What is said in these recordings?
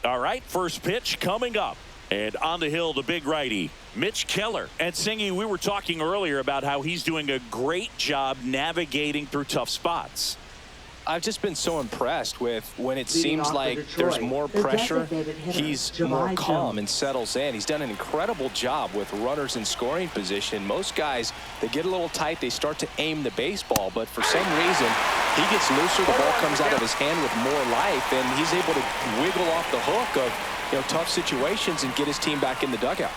All right, first pitch coming up. And on the hill, the big righty, Mitch Keller. And Singy, we were talking earlier about how he's doing a great job navigating through tough spots. I've just been so impressed with when it seems like there's more pressure, he's more calm and settles in. He's done an incredible job with runners in scoring position. Most guys, they get a little tight, they start to aim the baseball, but for some reason, he gets looser, the ball comes out of his hand with more life, and he's able to wiggle off the hook of tough situations and get his team back in the dugout.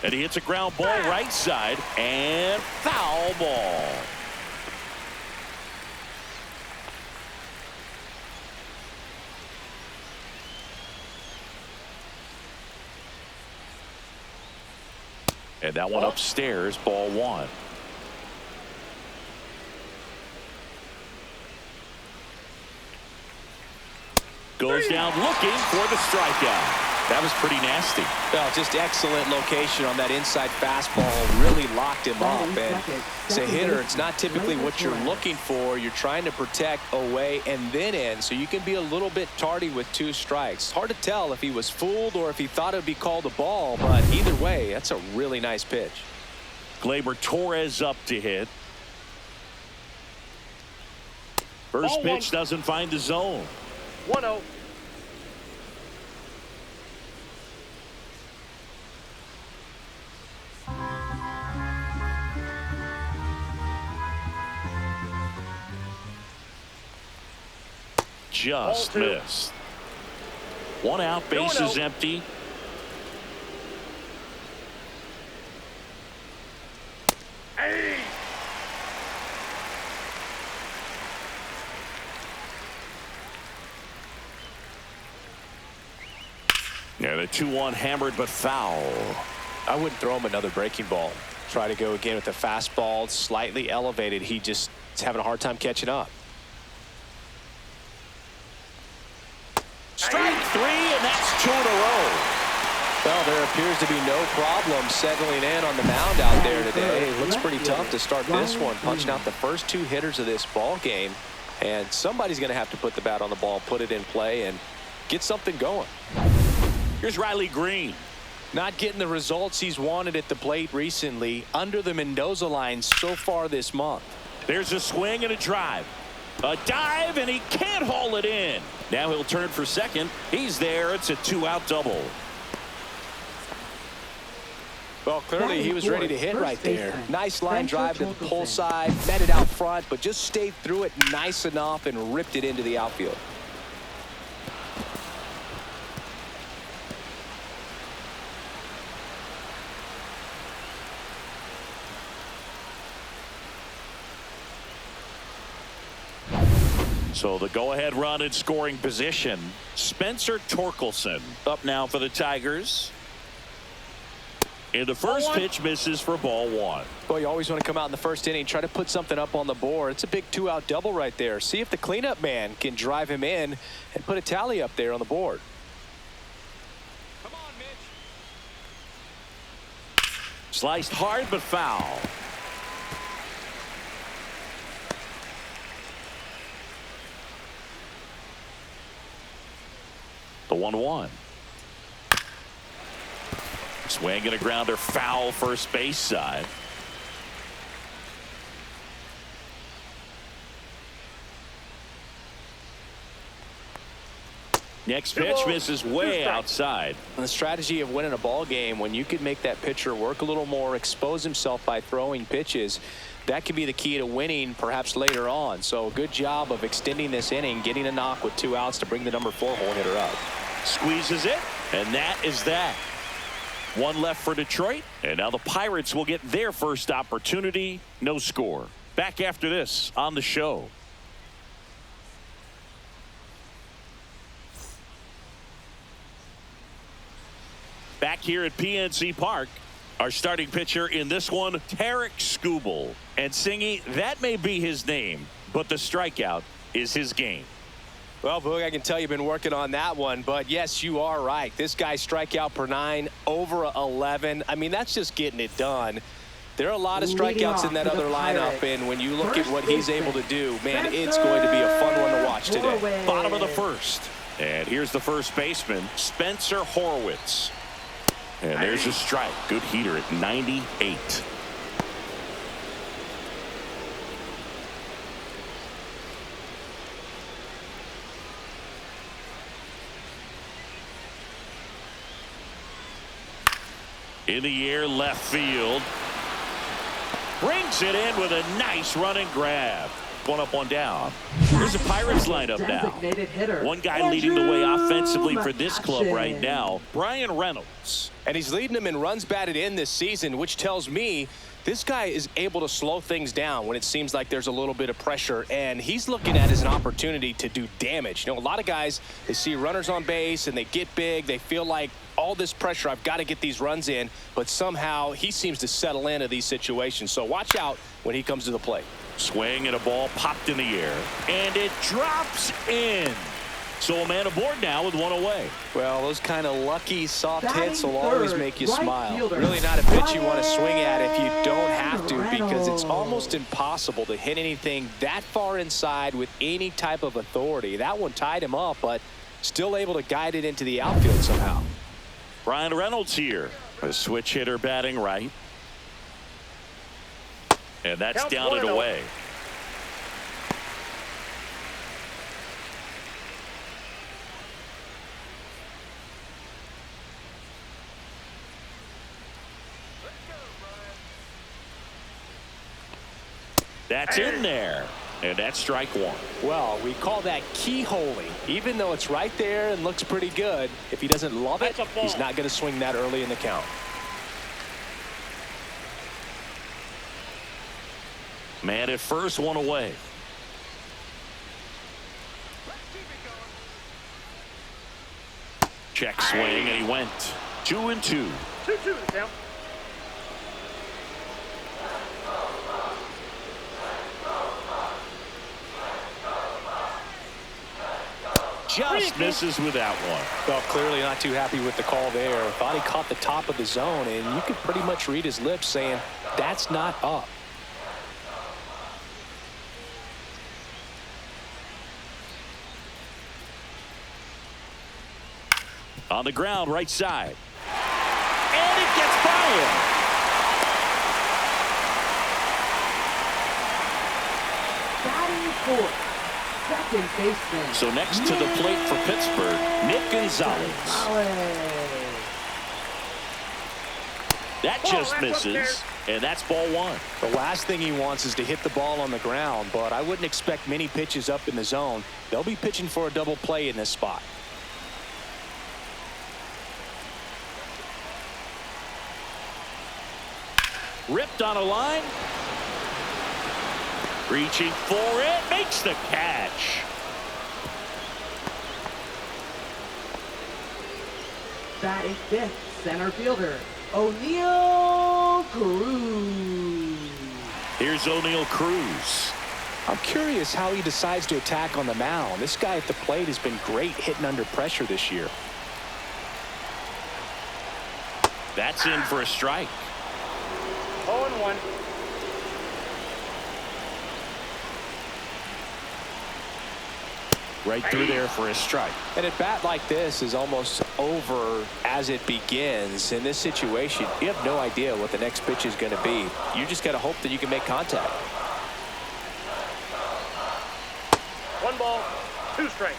And he hits a ground ball right side and foul ball. And that one upstairs, ball one. Goes down looking for the strikeout. That was pretty nasty. Well, just excellent location on that inside fastball. Really locked him up. And as a hitter, it's not typically what you're looking for. You're trying to protect away and then in, so you can be a little bit tardy with 2 strikes. Hard to tell if he was fooled or if he thought it would be called a ball, but either way, that's a really nice pitch. Gleyber Torres up to hit. First pitch doesn't find the zone. 1-0. Just missed. 1 out, bases empty. Hey. Yeah, the 2-1 hammered but foul. I wouldn't throw him another breaking ball. Try to go again with the fastball, slightly elevated. He just is having a hard time catching up. Strike 3, and that's 2 in a row. Well, there appears to be no problem settling in on the mound out there today. It looks pretty tough to start this one, punching out the first 2 hitters of this ball game. And somebody's going to have to put the bat on the ball, put it in play, and get something going. Here's Riley Green. Not getting the results he's wanted at the plate recently, under the Mendoza line so far this month. There's a swing and a drive. A dive, and he can't haul it in. Now he'll turn for second. He's there. It's a 2-out double. Well, clearly he was ready to hit right there. Nice line drive to the pull side, met it out front, but just stayed through it nice enough and ripped it into the outfield. So the go-ahead run in scoring position. Spencer Torkelson up now for the Tigers. And the first pitch misses for ball 1. Well, you always want to come out in the first inning, try to put something up on the board. It's a big 2-out double right there. See if the cleanup man can drive him in and put a tally up there on the board. Come on, Mitch. Sliced hard but foul. The 1-1. Swing and a grounder, foul first base side. Next pitch misses way outside. And the strategy of winning a ball game, when you could make that pitcher work a little more, expose himself by throwing pitches, that could be the key to winning perhaps later on. So good job of extending this inning, getting a knock with 2 outs to bring the number 4 hole hitter up. Squeezes it, and that is that. 1 left for Detroit, and now the Pirates will get their first opportunity. No score. Back after this on the show. Back here at PNC Park, our starting pitcher in this one, Tarek Skubal. And Singy, that may be his name, but the strikeout is his game. Well, Boog, I can tell you've been working on that one, but yes, you are right. This guy's strikeout per 9 over 11. I mean, that's just getting it done. There are a lot of strikeouts in that other lineup, and when you look at what he's able to do, man, it's going to be a fun one to watch today. Bottom of the first. And here's the first baseman, Spencer Horwitz. And there's a strike. Good heater at 98. In the air, left field. Brings it in with a nice running grab. One up, one down. Here's the Pirates lineup now. One guy leading the way offensively for this club right now, Brian Reynolds. And he's leading them in runs batted in this season, which tells me this guy is able to slow things down when it seems like there's a little bit of pressure, and he's looking at it as an opportunity to do damage. You know, a lot of guys, they see runners on base and they get big. They feel like all this pressure, I've got to get these runs in, but somehow he seems to settle into these situations. So watch out when he comes to the plate. Swing and a ball popped in the air, and it drops in. So a man aboard now with one away. Well, those kind of lucky soft hits will always make you smile. Really not a pitch you want to swing at if you don't have to, because it's almost impossible to hit anything that far inside with any type of authority. That one tied him up, but still able to guide it into the outfield somehow. Brian Reynolds here, a switch hitter batting right. And that's down and away. That's in there. And that's strike one. Well, we call that keyholing. Even though it's right there and looks pretty good, if he doesn't love it, he's not going to swing that early in the count. Man at first, one away. Check swing, and he went 2-2. 2-2 now. Just misses with that one. Well, clearly not too happy with the call there. Thought he caught the top of the zone, and you could pretty much read his lips saying, that's not up. On the ground, right side. And it gets by him. Batting fourth, second baseman. So next to the plate for Pittsburgh, Nick Gonzalez. That just misses, and that's ball one. The last thing he wants is to hit the ball on the ground, but I wouldn't expect many pitches up in the zone. They'll be pitching for a double play in this spot. Ripped on a line. Reaching for it. Makes the catch. Batting fifth, center fielder, O'Neal Cruz. Here's O'Neal Cruz. I'm curious how he decides to attack on the mound. This guy at the plate has been great hitting under pressure this year. That's in for a strike. 0-1. Right through there for a strike. And a bat like this is almost over as it begins. In this situation, you have no idea what the next pitch is going to be. You just got to hope that you can make contact. 1 ball, 2 strikes.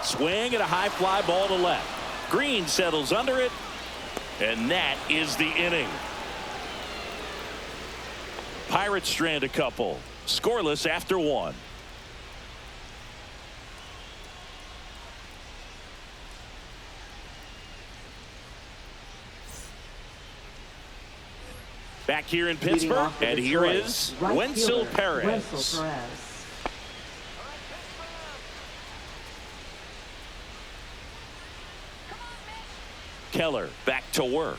Swing and a high fly ball to left. Green settles under it. And that is the inning. Pirates strand a couple. Scoreless after 1. Back here in Pittsburgh, and here is Wenzel Perez. Keller back to work.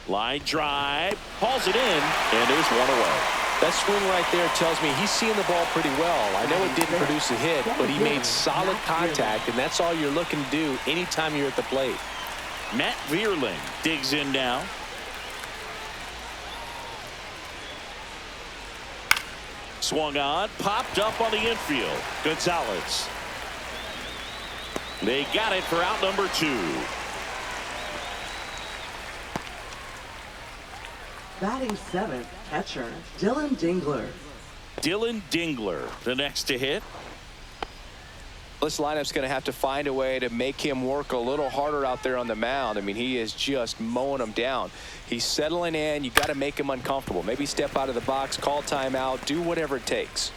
Line drive, hauls it in, and there's one away. That swing right there tells me he's seeing the ball pretty well. I know it didn't produce a hit, but he made solid contact, and that's all you're looking to do anytime you're at the plate. Matt Vierling digs in now. Swung on, popped up on the infield. Gonzalez. They got it for out number 2. Batting 7th, catcher Dylan Dingler. Dylan Dingler, the next to hit. This lineup's going to have to find a way to make him work a little harder out there on the mound. I mean, he is just mowing them down. He's settling in. You got to make him uncomfortable. Maybe step out of the box, call timeout, do whatever it takes.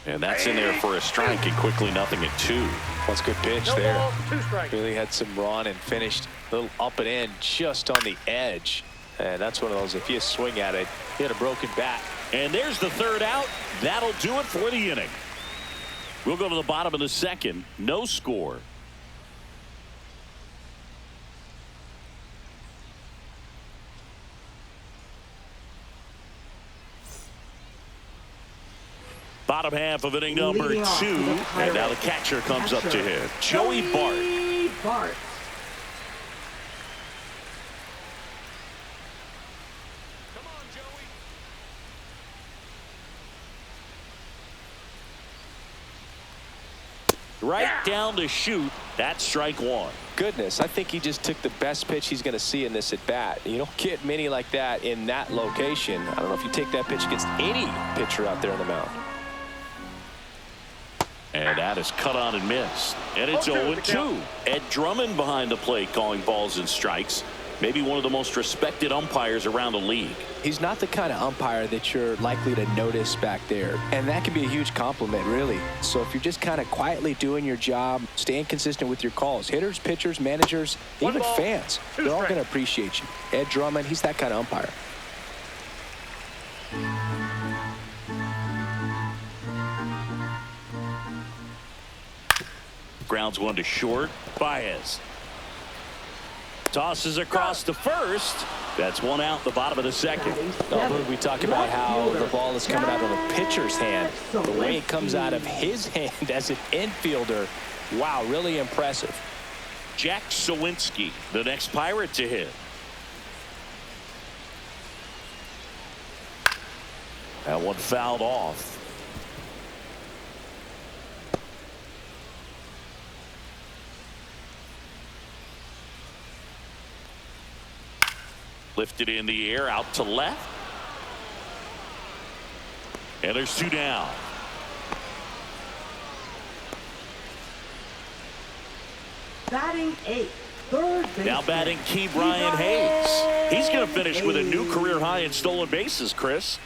And that's in there for a strike, and quickly nothing at 2. That's a good pitch No there. ball, 2 strikes. Really had some run and finished a little up and in just on the edge. And that's one of those, if you swing at it, he had a broken bat. And there's the 3rd out. That'll do it for the inning. We'll go to the bottom of the 2nd. No score. Bottom half of inning number 2. And now the catcher comes up to hit. Joey Bart. Right down to shoot. That's strike 1. Goodness, I think he just took the best pitch he's going to see in this at bat. You don't get many like that in that location. I don't know if you take that pitch against any pitcher out there on the mound. And that is cut on and missed. And it's 0-2. Ed Drummond behind the plate calling balls and strikes. Maybe one of the most respected umpires around the league. He's not the kind of umpire that you're likely to notice back there. And that can be a huge compliment, really. So if you're just kind of quietly doing your job, staying consistent with your calls, hitters, pitchers, managers, even fans, they're all going to appreciate you. Ed Drummond, he's that kind of umpire. Grounds 1 to short. Baez tosses across to first. That's 1 out, the bottom of the 2nd. We talk about how the ball is coming out of the pitcher's hand. The way it comes out of his hand as an infielder. Wow, really impressive. Jack Sawinski, the next Pirate to hit. That one fouled off. Lifted in the air, out to left. And there's 2 down. Batting 8th, third base. Now batting Key Brian Hayes. He's going to finish with a new career high in stolen bases, Chris.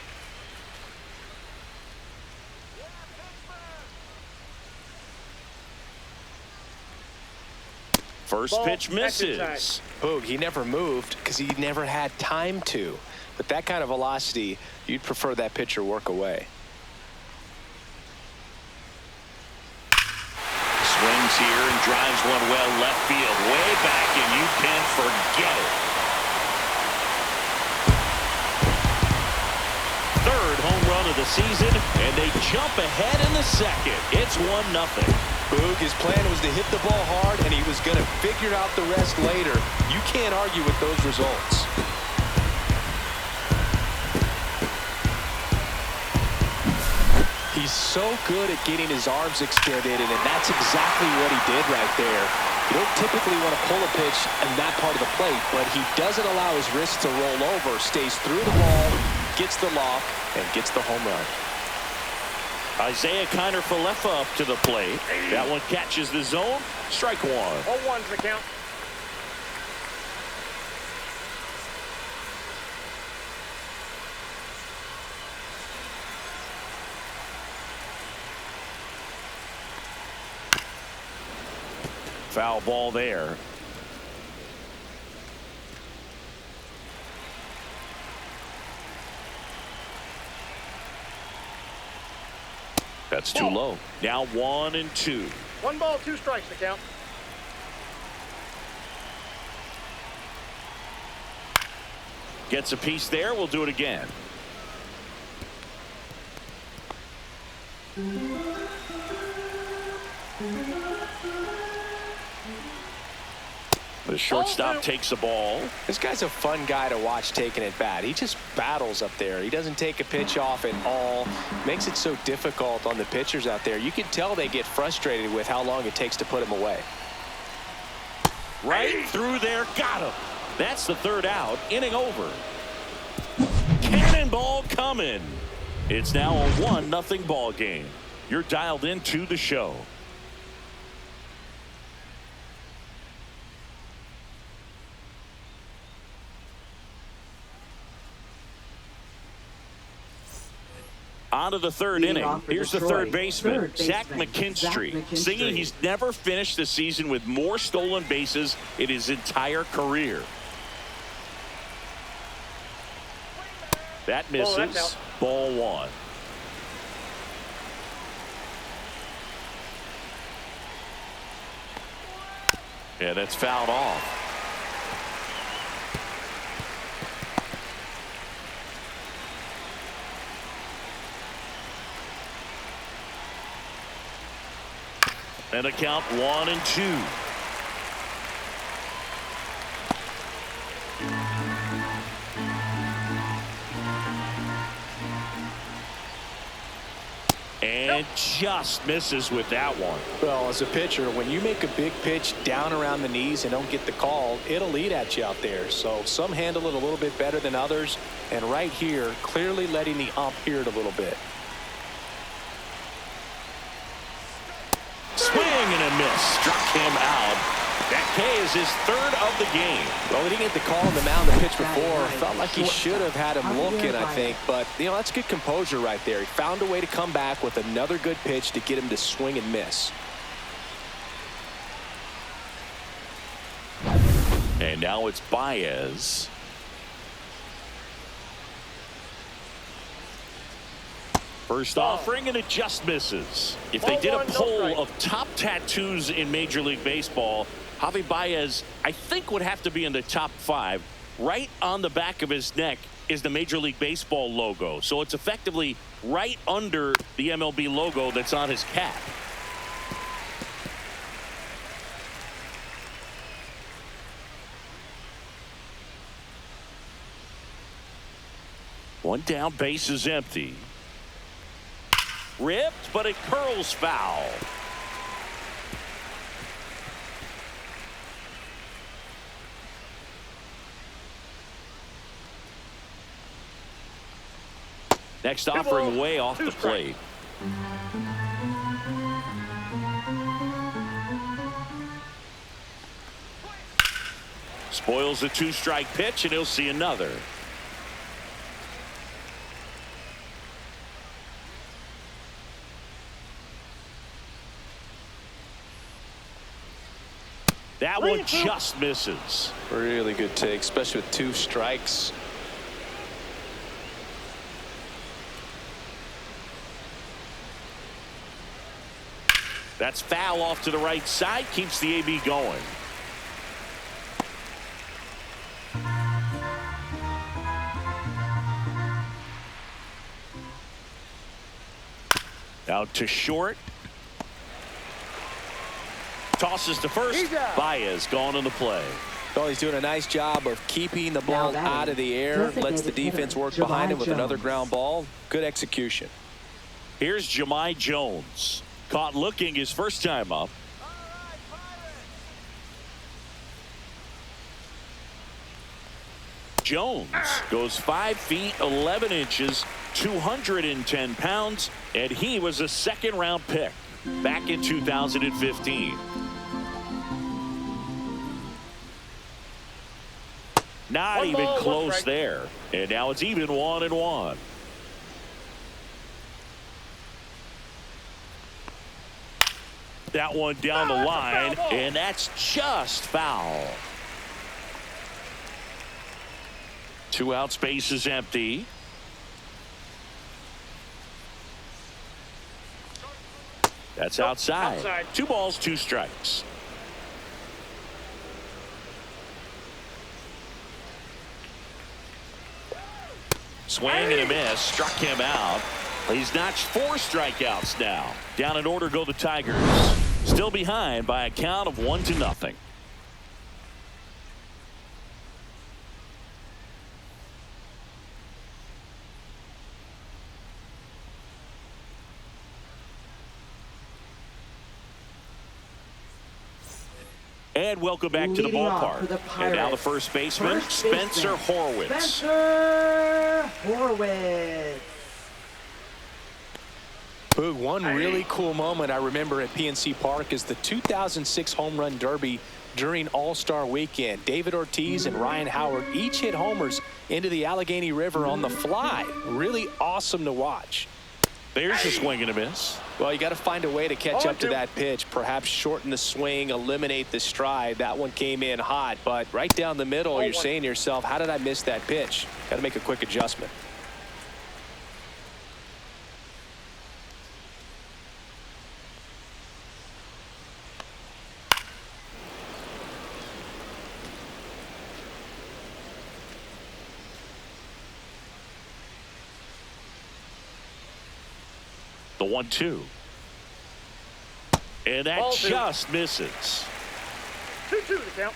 First pitch misses. Boog, he never moved because he never had time to. But that kind of velocity, you'd prefer that pitcher work away. Swings here and drives one well left field, way back, and you can't forget it. Third home run of the season, and they jump ahead in the 2nd. It's 1-0. Boog, his plan was to hit the ball hard, and he was going to figure out the rest later. You can't argue with those results. He's so good at getting his arms extended, and that's exactly what he did right there. You don't typically want to pull a pitch in that part of the plate, but he doesn't allow his wrist to roll over, stays through the ball, gets the lock, and gets the home run. Isaiah Kiner-Falefa up to the plate. That one catches the zone. Strike 1. 0-1's the count. Foul ball there. That's too low. Now 1-2. 1 ball, 2 strikes to count. Gets a piece there. We'll do it again. The shortstop takes the ball. This guy's a fun guy to watch taking at bat. He just battles up there. He doesn't take a pitch off at all. Makes it so difficult on the pitchers out there. You can tell they get frustrated with how long it takes to put him away. Right through there. Got him. That's the third out. Inning over. Cannonball coming. It's now a 1-0 ball game. You're dialed into the show. On to the third inning. Here's the third baseman, Zach McKinstry, singing he's never finished the season with more stolen bases in his entire career. That misses. Ball one. Yeah, that's fouled off. And a count 1-2. And just misses with that one. Well, as a pitcher, when you make a big pitch down around the knees and don't get the call, it'll eat at you out there. So some handle it a little bit better than others. And right here, clearly letting the ump hear it a little bit. Swing and a miss. Struck him out. That K is his third of the game. Well, he didn't get the call on the mound the pitch before. Felt like he should have had him looking, I think. But, you know, that's good composure right there. He found a way to come back with another good pitch to get him to swing and miss. And now it's Baez. First offering, and it just misses. If they did a poll of top tattoos in Major League Baseball, Javi Baez, I think, would have to be in the top 5. Right on the back of his neck is the Major League Baseball logo. So it's effectively right under the MLB logo that's on his cap. One down, base is empty. Ripped, but it curls foul. Next offering way off the plate. Spoils the 2-strike pitch, and he'll see another. That one just misses. Really good take, especially with 2 strikes. That's foul off to the right side. Keeps the AB going. Out to short. Tosses to first. Baez gone in the play. Oh, he's doing a nice job of keeping the ball out of the air. Lets the defense work behind him with another ground ball. Good execution. Here's Jahmai Jones. Caught looking his first time up. Jones goes 5 feet 11 inches, 210 pounds, and he was a second-round pick back in 2015. Not even close there. And now it's even 1-1. That one down the line, and that's just foul. 2 out, space is empty. That's outside. 2 balls, 2 strikes. Swing and a miss. Struck him out. He's notched 4 strikeouts now. Down in order go the Tigers. Still behind by a count of 1-0. And welcome back to the ballpark. And now the first baseman, Spencer Horwitz. Spencer Horwitz. Boog, one really cool moment I remember at PNC Park is the 2006 Home Run Derby during All-Star Weekend. David Ortiz and Ryan Howard each hit homers into the Allegheny River on the fly. Really awesome to watch. There's a swing and a miss. Well, you got to find a way to catch up to that pitch. Perhaps shorten the swing, eliminate the stride. That one came in hot, but right down the middle, you're saying to yourself, how did I miss that pitch? Got to make a quick adjustment. The 1-2. And that Ball just 2. misses. 2-2 to count.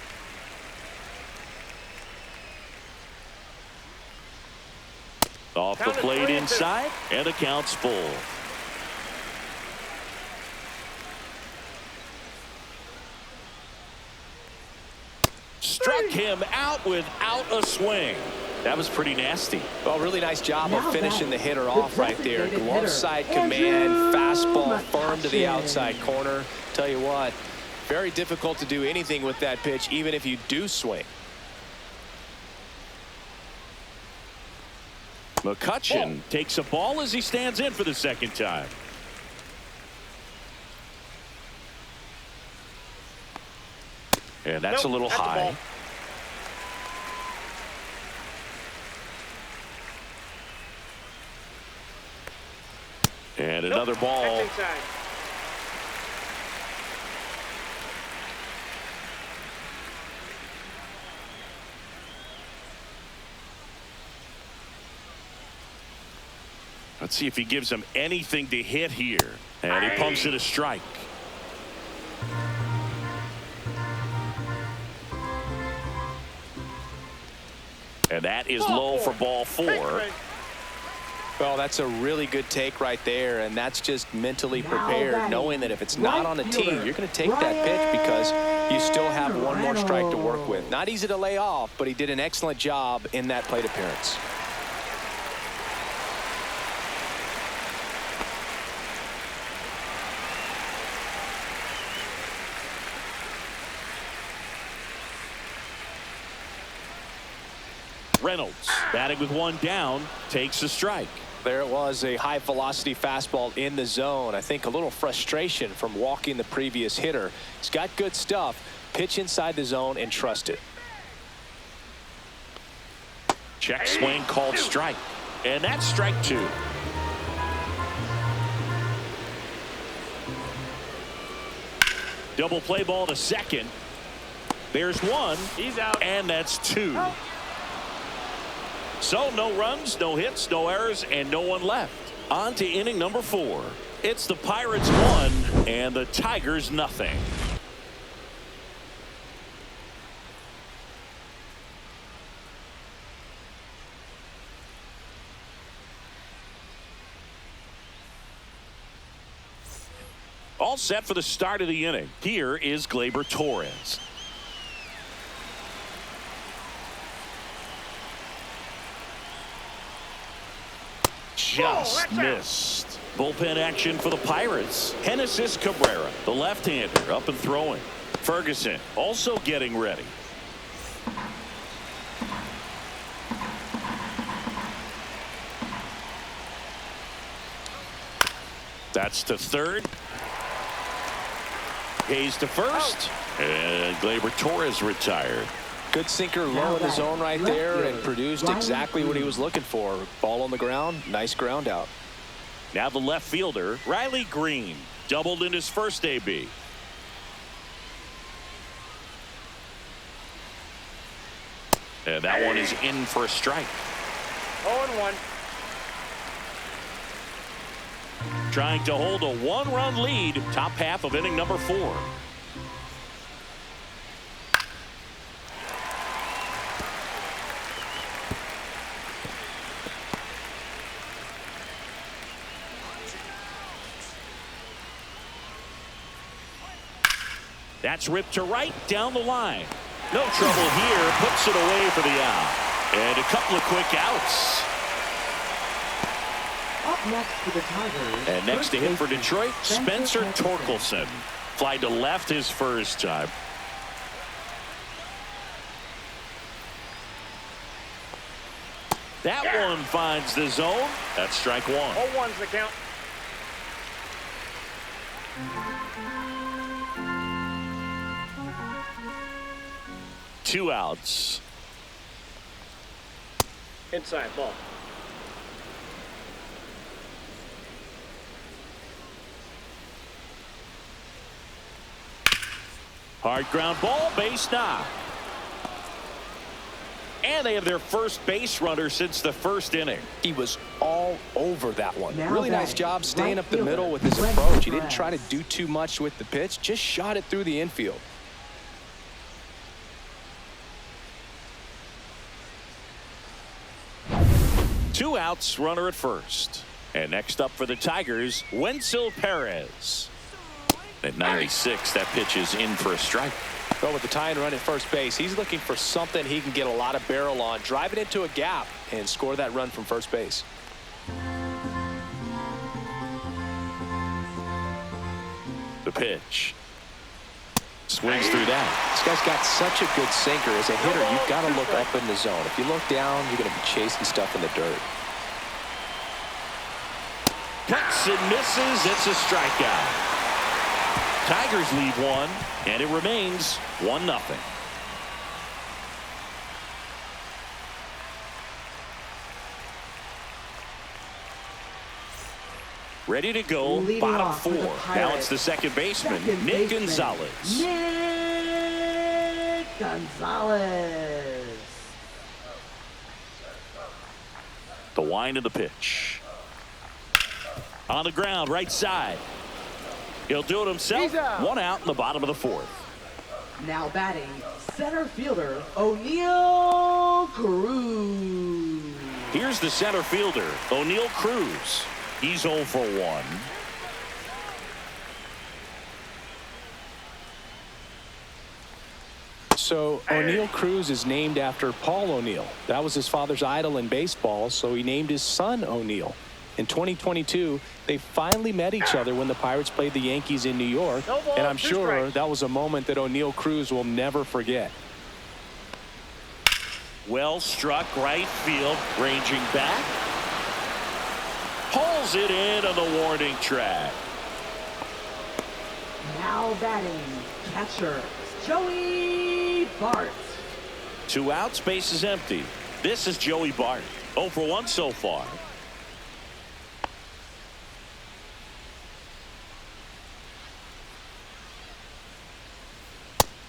Off the plate inside, and the count's full. Struck him out without a swing. That was pretty nasty. Well, really nice job of finishing the hitter off right there. designated Glove hitter, side Andrew command, fastball firm to the McCutchen. outside corner. Tell you what, very difficult to do anything with that pitch, even if you do swing. McCutchen takes a ball as he stands in for the second time. And that's a little high. And another ball. That's inside. Let's see if he gives him anything to hit here. And he pumps it a strike. And that is low for ball 4. Well, that's a really good take right there, and that's just mentally prepared, knowing that if it's not on the tee, you're going to take that pitch because you still have one more strike to work with. Not easy to lay off, but he did an excellent job in that plate appearance. Reynolds batting with one down, takes a strike. There it was, a high velocity fastball in the zone. I think a little frustration from walking the previous hitter. He's got good stuff. Pitch inside the zone and trust it. Check swing called strike. And that's strike 2. Double play ball to second. There's 1. He's out. And that's 2. So no runs, no hits, no errors, and no one left. On to inning number 4. It's the Pirates 1 and the Tigers nothing. All set for the start of the inning. Here is Gleyber Torres. Just missed. Bullpen action for the Pirates. Genesis Cabrera, the left-hander, up and throwing. Ferguson also getting ready. That's to third. Hayes to first. And Gleyber Torres retired. Good sinker low in the zone right there and produced exactly what he was looking for. Ball on the ground, nice ground out. Now the left fielder, Riley Green, doubled in his first AB. And that one is in for a strike. 0-1. Trying to hold a one-run lead, top half of inning number 4. That's ripped to right down the line. No trouble here. Puts it away for the out. And a couple of quick outs. Up next for the Tigers. And next to hit for Detroit, Spencer Torkelson. Fly to left his first time. That one finds the zone. That's strike 1. 0-1's the count. Two outs. Inside ball. Hard ground ball, base knock. And they have their first base runner since the first inning. He was all over that one. Now really nice job staying up the middle with his approach. He didn't try to do too much with the pitch, just shot it through the infield. Two outs, runner at first. And next up for the Tigers, Wenzel Perez. At 96, that pitch is in for a strike. Well, with the tying run at first base, he's looking for something he can get a lot of barrel on, drive it into a gap, and score that run from first base. The pitch. Swings through that. This guy's got such a good sinker. As a hitter, you've got to look up in the zone. If you look down, you're going to be chasing stuff in the dirt. Cuts and misses. It's a strikeout. Tigers lead 1, and it remains 1-0. Ready to go, bottom 4. Now it's the second baseman, Nick Gonzalez. Nick Gonzalez. The wind of the pitch. On the ground, right side. He'll do it himself. 1 out in the bottom of the 4th. Now batting, center fielder, O'Neal Cruz. Here's the center fielder, O'Neal Cruz. He's 0 for 1. So O'Neal Cruz is named after Paul O'Neal. That was his father's idol in baseball, so he named his son O'Neal. In 2022, they finally met each other when the Pirates played the Yankees in New York, and I'm sure that was a moment that O'Neal Cruz will never forget. Well struck right field, ranging back. Pulls it in on the warning track. Now batting, catcher, Joey Bart. 2 outs, base is empty. This is Joey Bart. 0 for 1 so far.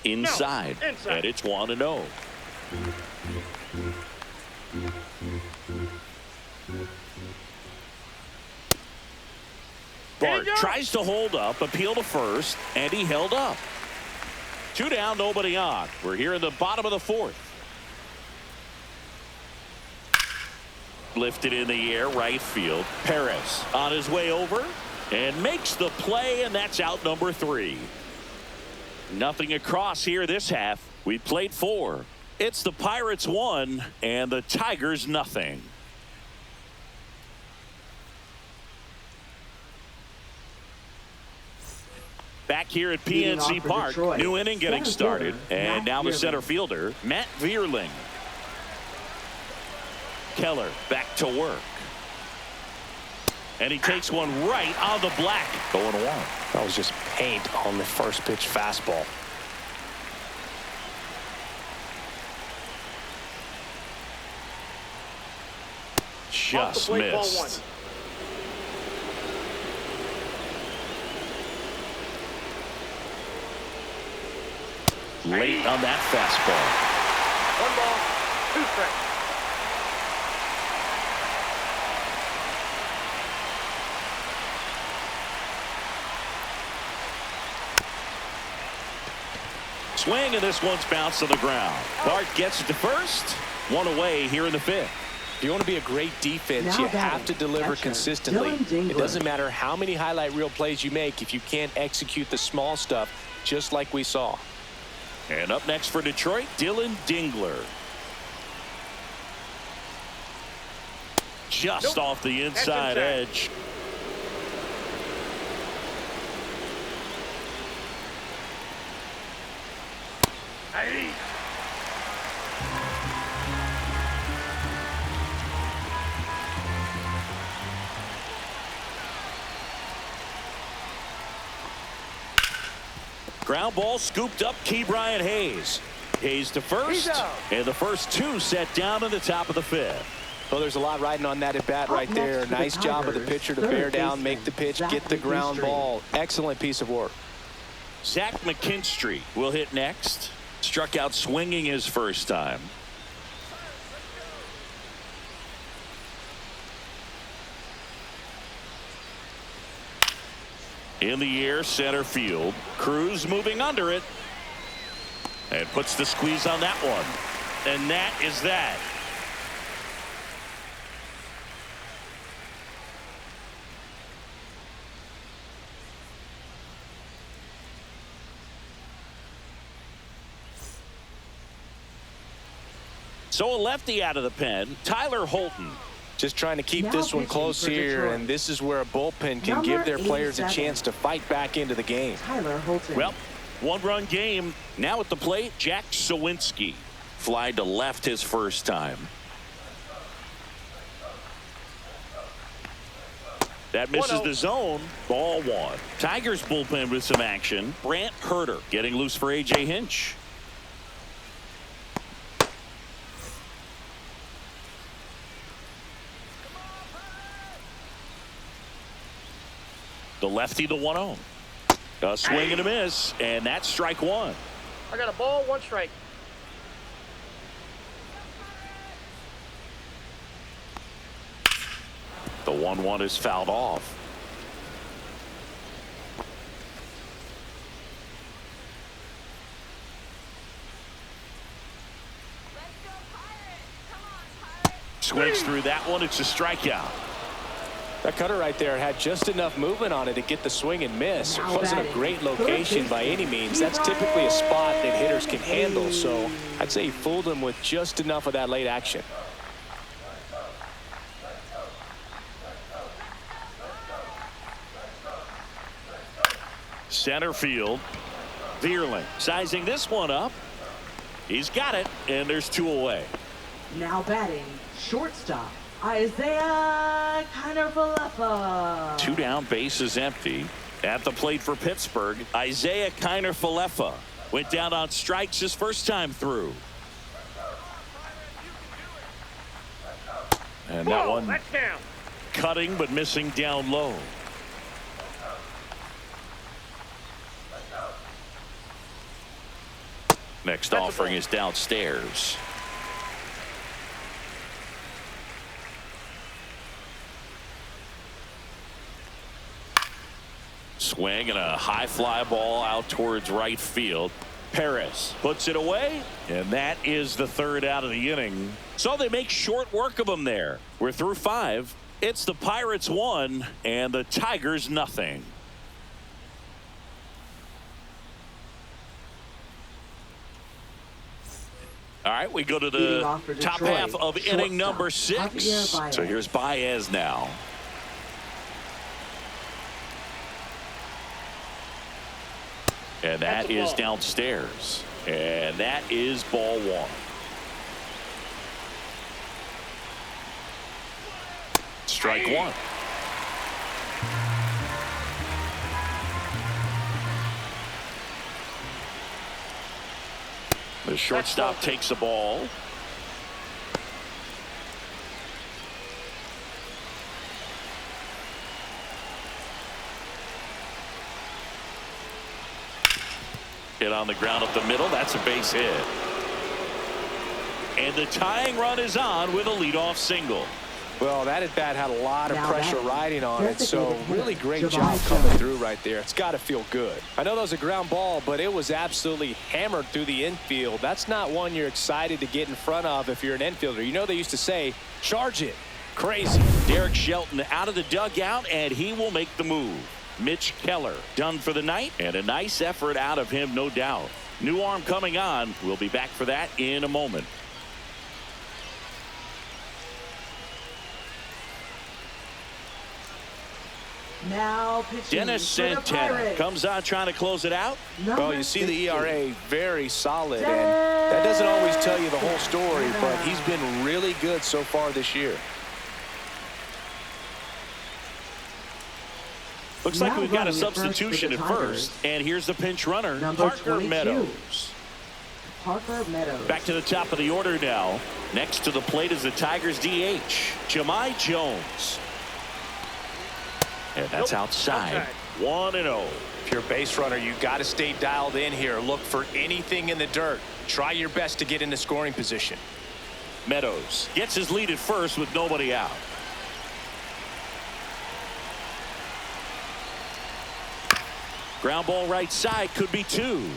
Inside. And it's 1-0. Bart tries to hold up, appeal to first, and he held up. 2 down, nobody on. We're here in the bottom of the 4th. Lifted in the air, right field. Perez on his way over and makes the play, and that's out number 3. Nothing across here this half. We played 4. It's the Pirates 1 and the Tigers nothing. Back here at PNC Park, Detroit, new inning getting started, and now the Vierling. center fielder, Matt Vierling. Keller back to work. And he takes one right on the black. 0-1. That was just paint on the first pitch fastball. Just missed. Late on that fastball. 1 ball, 2 strikes. swing, and this one's bounced to the ground. Bart gets it to first. One away here in the fifth. If you want to be a great defense, you have to deliver consistently. It doesn't matter how many highlight reel plays you make if you can't execute the small stuff, just like we saw. And up next for Detroit, Dylan Dingler. Just off the inside edge. Hey. Ground ball scooped up. Ke'Bryan Hayes. Hayes to first, and the first two set down in the top of the fifth. Well, there's a lot riding on that at bat right there. Nice job of the pitcher to bear down, make the pitch, get the ground ball. Excellent piece of work. Zach McKinstry will hit next. Struck out swinging his first time. In the air, center field. Cruz moving under it. And puts the squeeze on that one. And that is that. So a lefty out of the pen, Tyler Holton. Just trying to keep this one close here, and this is where a bullpen can give their players a chance to fight back into the game. Tyler Holton. Well, one-run game. Now at the plate, Jack Sawinski. Fly to left his first time. That misses the zone. Ball one. Tigers bullpen with some action. Brant Herter getting loose for A.J. Hinch. The lefty to 1-0. A swing and a miss, and that's strike one. I got a ball, one strike. The 1-1 is fouled off. Swings through that one. It's a strikeout. That cutter right there had just enough movement on it to get the swing and miss. It wasn't a great location by any means. That's typically a spot that hitters can handle, so I'd say he fooled him with just enough of that late action. Center field. Vierling sizing this one up. He's got it, and there's two away. Now batting, shortstop, Isaiah Kiner-Falefa. Two down, bases empty. At the plate for Pittsburgh, Isaiah Kiner-Falefa went down on strikes his first time through. And that one cutting but missing down low. Next offering is downstairs. Swing and a high fly ball out towards right field. Perez puts it away, and that is the third out of the inning. So they make short work of them there. We're through 5. It's the Pirates 1 and the Tigers nothing. All right, we go to the top half of inning number 6. So here's Baez now. And that is downstairs. And that is ball one. Strike one. The shortstop takes the ball. Hit on the ground up the middle. That's a base hit. And the tying run is on with a leadoff single. Well, that at-bat had a lot of pressure riding on it, so really great job Jones. coming through right there. It's got to feel good. I know that was a ground ball, but it was absolutely hammered through the infield. That's not one you're excited to get in front of if you're an infielder. You know they used to say, charge it. Crazy. Derek Shelton out of the dugout, and he will make the move. Mitch Keller done for the night, and a nice effort out of him, no doubt. New arm coming on. We'll be back for that in a moment. Now pitching Dennis for the Santana Pirates. comes on trying to close it out. Well, you see the ERA very solid, and that doesn't always tell you the whole story, but he's been really good so far this year. Looks like we've got a substitution at first, and here's the pinch runner, Parker Meadows. Parker Meadows. Back to the top of the order now. Next to the plate is the Tigers DH, Jahmai Jones. And that's outside. 1-0. If you're a base runner, you got to stay dialed in here. Look for anything in the dirt. Try your best to get into scoring position. Meadows gets his lead at first with nobody out. Ground ball right side, could be two.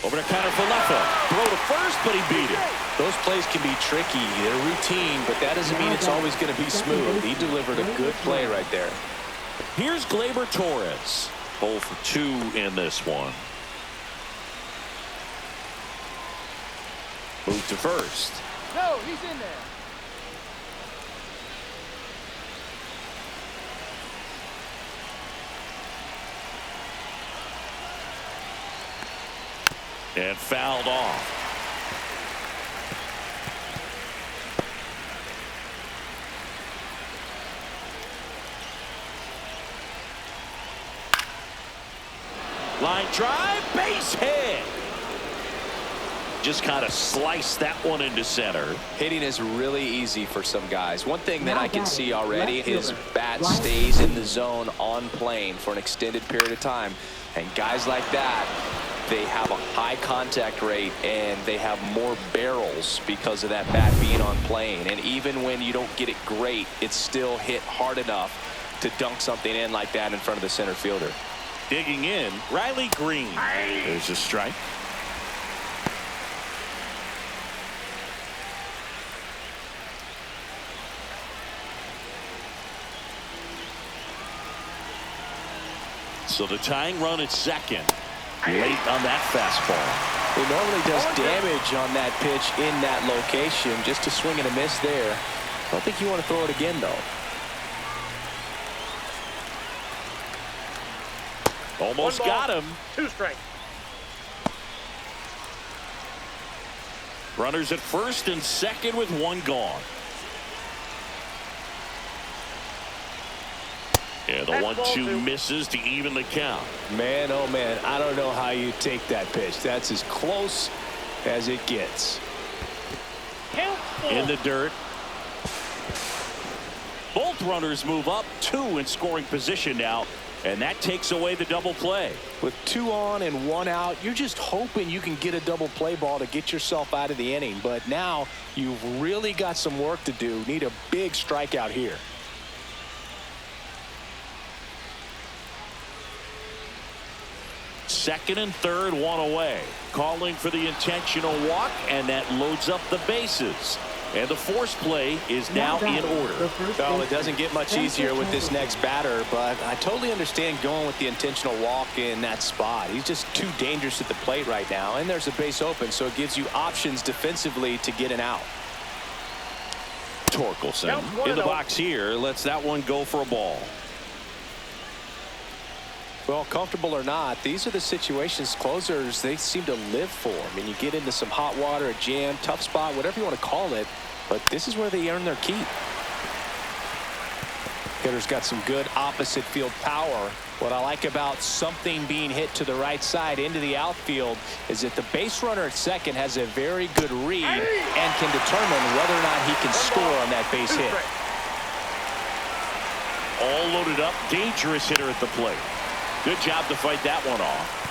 Over to Kiner-Falefa. Throw to first, but he beat it. Those plays can be tricky. They're routine, but that doesn't mean it's always going to be smooth. He delivered a good play right there. Here's Gleyber Torres. 0 for 2 in this one. Move to first. No, he's in there. And fouled off. Line drive, base hit. Just kind of sliced that one into center. Hitting is really easy for some guys. One thing that I can see already is bat stays in the zone on plane for an extended period of time. And guys like that, they have a high contact rate and they have more barrels because of that bat being on plane. And even when you don't get it great, it's still hit hard enough to dunk something in like that in front of the center fielder. Digging in, Riley Green. There's a strike. So the tying run at second. Late on that fastball. He normally does damage on that pitch in that location. Just a swing and a miss there. I don't think you want to throw it again, though. Almost got him. 2 strikes. Runners at first and second with 1 gone. And the 1-2 misses to even the count. Man, oh man, I don't know how you take that pitch. That's as close as it gets. In the dirt. Both runners move up, 2 in scoring position now. And that takes away the double play. With 2 on and 1 out, you're just hoping you can get a double play ball to get yourself out of the inning. But now you've really got some work to do. Need a big strikeout here. Second and third, 1 away. Calling for the intentional walk, and that loads up the bases. And the force play is now in order. Well, it doesn't get much easier with this next batter, but I totally understand going with the intentional walk in that spot. He's just too dangerous at the plate right now, and there's a base open, so it gives you options defensively to get an out. Torkelson in the box here lets that one go for a ball. Well, comfortable or not, these are the situations closers they seem to live for. I mean, you get into some hot water, a jam, tough spot, whatever you want to call it, but this is where they earn their keep. Hitter's got some good opposite field power. What I like about something being hit to the right side into the outfield is that the base runner at second has a very good read and can determine whether or not he can score on that base hit. All loaded up, dangerous hitter at the plate. Good job to fight that one off.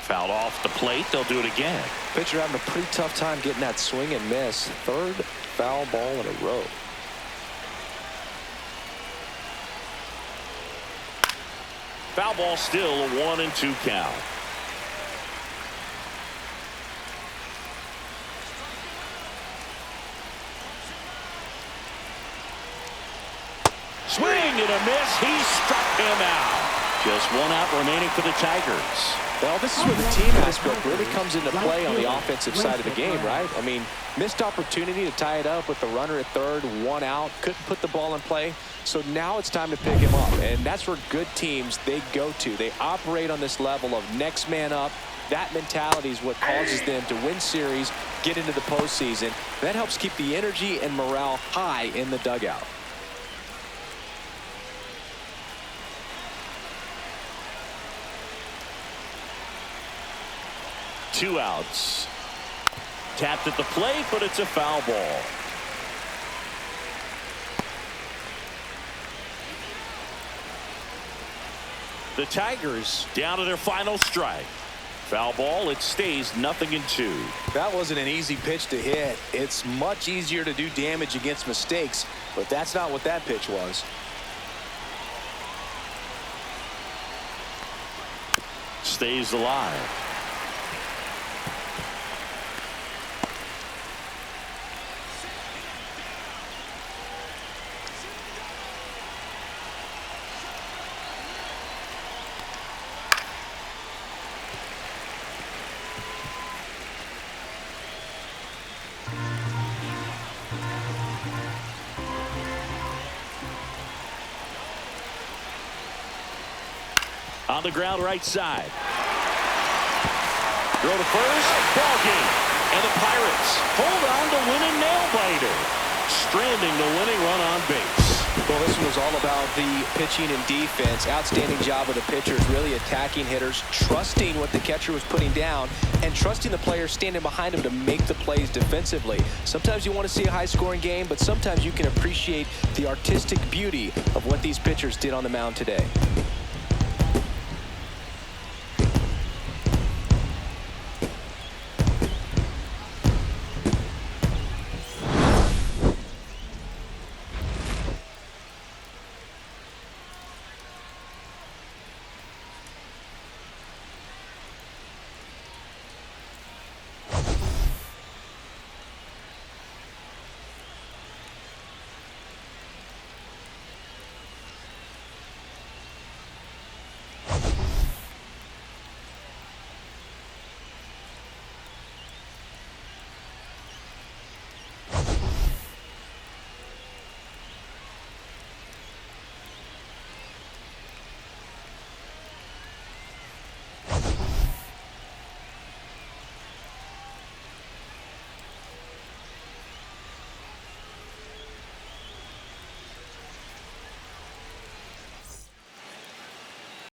Fouled off the plate. They'll do it again. Pitcher having a pretty tough time getting that swing and miss. Third foul ball in a row. Foul ball, still a 1-2 count. Swing and a miss. He struck him out. Just one out remaining for the Tigers. Well, this is where the team aspect really comes into play on the offensive side of the game, right? I mean, missed opportunity to tie it up with the runner at third, one out, couldn't put the ball in play. So now it's time to pick him up, and that's where good teams, they go to. They operate on this level of next man up. That mentality is what causes them to win series, get into the postseason. That helps keep the energy and morale high in the dugout. Two outs. Tapped at the plate, but it's a foul ball. The Tigers down to their final strike. Foul ball. It stays 0-2. That wasn't an easy pitch to hit. It's much easier to do damage against mistakes, but that's not what that pitch was. Stays alive. On the ground, right side. Throw to first. Ball game. And the Pirates hold on to win a nail-biter, stranding the winning run on base. Well, this one was all about the pitching and defense. Outstanding job of the pitchers, really attacking hitters, trusting what the catcher was putting down, and trusting the players standing behind him to make the plays defensively. Sometimes you want to see a high-scoring game, but sometimes you can appreciate the artistic beauty of what these pitchers did on the mound today.